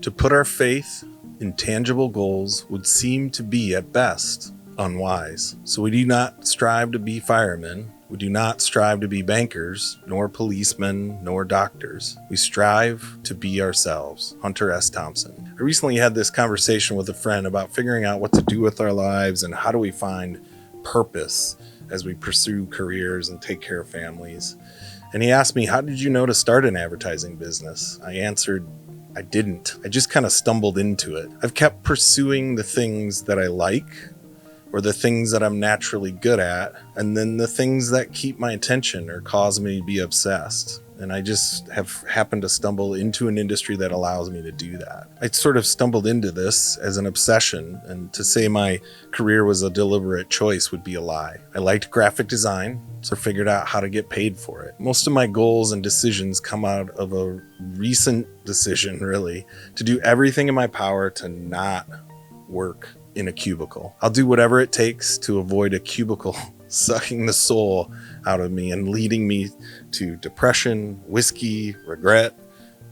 To put our faith in tangible goals would seem to be, at best, unwise. So we do not strive to be firemen. We do not strive to be bankers, nor policemen, nor doctors. We strive to be ourselves. Hunter S. Thompson. I recently had this conversation with a friend about figuring out what to do with our lives and how do we find purpose as we pursue careers and take care of families. And he asked me, how did you know to start an advertising business? I answered, I didn't. I just kind of stumbled into it. I've kept pursuing the things that I like, or the things that I'm naturally good at, and then the things that keep my attention or cause me to be obsessed. And I just have happened to stumble into an industry that allows me to do that. I sort of stumbled into this as an obsession, and to say my career was a deliberate choice would be a lie. I liked graphic design, so I figured out how to get paid for it. Most of my goals and decisions come out of a recent decision, really, to do everything in my power to not work in a cubicle. I'll do whatever it takes to avoid a cubicle sucking the soul out of me and leading me to depression, whiskey, regret,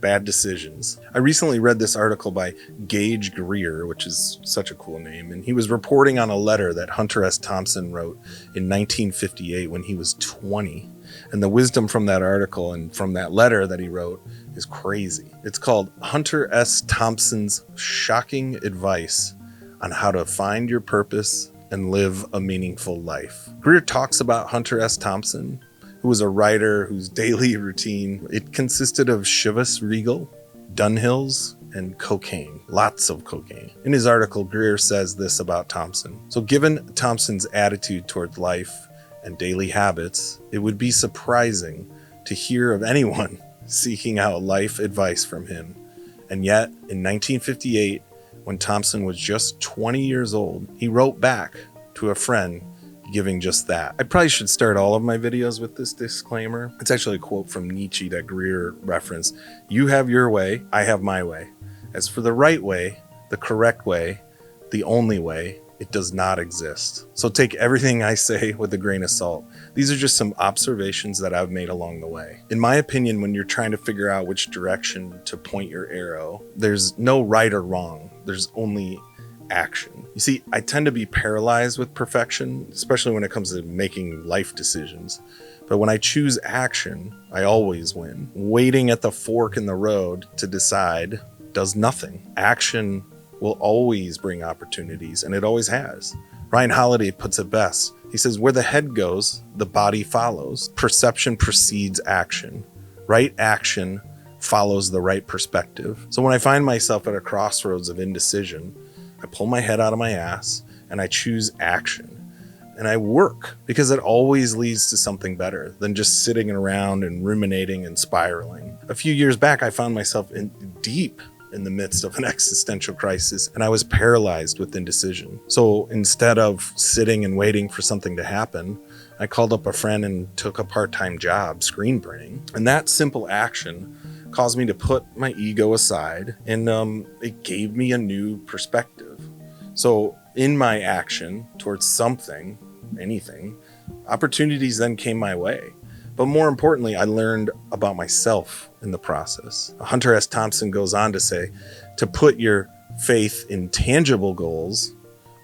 bad decisions. I recently read this article by Gage Greer, which is such a cool name, and he was reporting on a letter that Hunter S. Thompson wrote in 1958 when he was 20. And the wisdom from that article and from that letter that he wrote is crazy. It's called Hunter S. Thompson's Shocking Advice on How to Find Your Purpose and Live a Meaningful Life. Greer talks about Hunter S. Thompson, who was a writer whose daily routine, it consisted of Chivas Regal, Dunhills, and cocaine. Lots of cocaine. In his article, Greer says this about Thompson. So given Thompson's attitude towards life and daily habits, it would be surprising to hear of anyone seeking out life advice from him. And yet, in 1958, when Thompson was just 20 years old, he wrote back to a friend giving just that. I probably should start all of my videos with this disclaimer. It's actually a quote from Nietzsche that Greer referenced. You have your way, I have my way. As for the right way, the correct way, the only way, it does not exist. So take everything I say with a grain of salt. These are just some observations that I've made along the way. In my opinion, when you're trying to figure out which direction to point your arrow, there's no right or wrong. There's only action. You see, I tend to be paralyzed with perfection, especially when it comes to making life decisions. But when I choose action, I always win. Waiting at the fork in the road to decide does nothing. Action will always bring opportunities, and it always has. Ryan Holiday puts it best. He says, where the head goes, the body follows. Perception precedes action. Right action follows the right perspective. So when I find myself at a crossroads of indecision, I pull my head out of my ass and I choose action. And I work, because it always leads to something better than just sitting around and ruminating and spiraling. A few years back, I found myself deep in the midst of an existential crisis, and I was paralyzed with indecision. So instead of sitting and waiting for something to happen, I called up a friend and took a part-time job screen printing. And that simple action caused me to put my ego aside, and it gave me a new perspective. So in my action towards something, anything, opportunities then came my way. But more importantly, I learned about myself in the process. Hunter S. Thompson goes on to say, to put your faith in tangible goals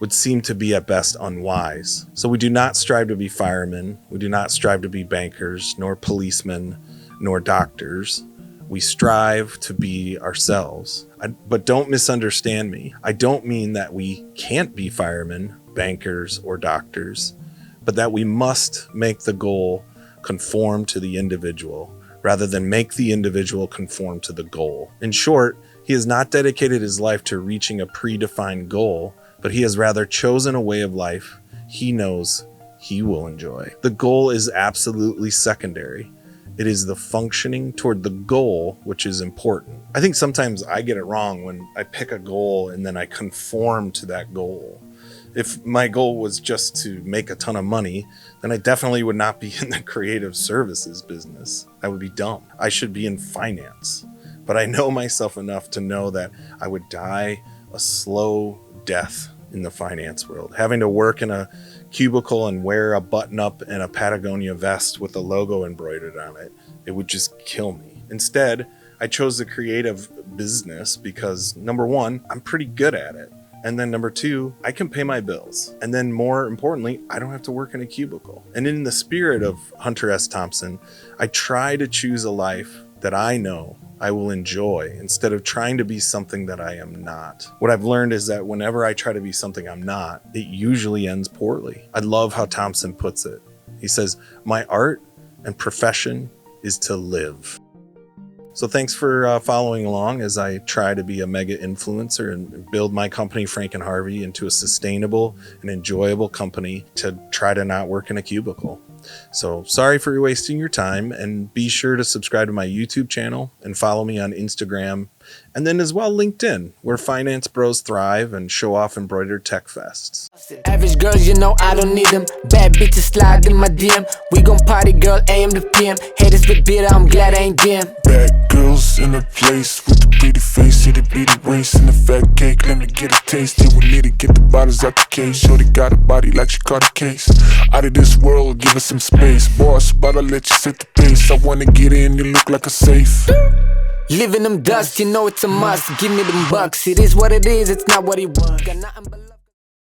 would seem to be at best unwise. So we do not strive to be firemen. We do not strive to be bankers, nor policemen, nor doctors. We strive to be ourselves. But don't misunderstand me. I don't mean that we can't be firemen, bankers, or doctors, but that we must make the goal conform to the individual rather than make the individual conform to the goal. In short, he has not dedicated his life to reaching a predefined goal, but he has rather chosen a way of life he knows he will enjoy. The goal is absolutely secondary. It is the functioning toward the goal which is important. I think sometimes I get it wrong when I pick a goal and then I conform to that goal. If my goal was just to make a ton of money, then I definitely would not be in the creative services business. I would be dumb. I should be in finance. But I know myself enough to know that I would die a slow death in the finance world, having to work in a cubicle and wear a button up and a Patagonia vest with a logo embroidered on it. It would just kill me. Instead, I chose the creative business because number one, I'm pretty good at it. And then number two, I can pay my bills. And then more importantly, I don't have to work in a cubicle. And in the spirit of Hunter S. Thompson, I try to choose a life that I know I will enjoy instead of trying to be something that I am not. What I've learned is that whenever I try to be something I'm not, it usually ends poorly. I love how Thompson puts it. He says, my art and profession is to live. So thanks for following along as I try to be a mega influencer and build my company, Frank and Harvey, into a sustainable and enjoyable company to try to not work in a cubicle. So sorry for wasting your time, and be sure to subscribe to my YouTube channel and follow me on Instagram, and then as well LinkedIn, where finance bros thrive and show off embroidered tech fests. Average girls, you know I don't need them. Bad bitches slide in my DM. We gon' party, girl, AM to PM. Haters bit bitter, I'm glad I ain't them. Bad girls in a place with the pretty face, see the beady waist and the fat cake. Let me get a taste. Yeah, we need to get the bottles out the case. Shorty got a body like she caught a case. Out of this world, give us some space. Boss, but I'll let you set the pace. I wanna get in, you look like a safe. Living them dust, you know it's a must. Give me them bucks. It is what it is, it's not what it was. Got nothing but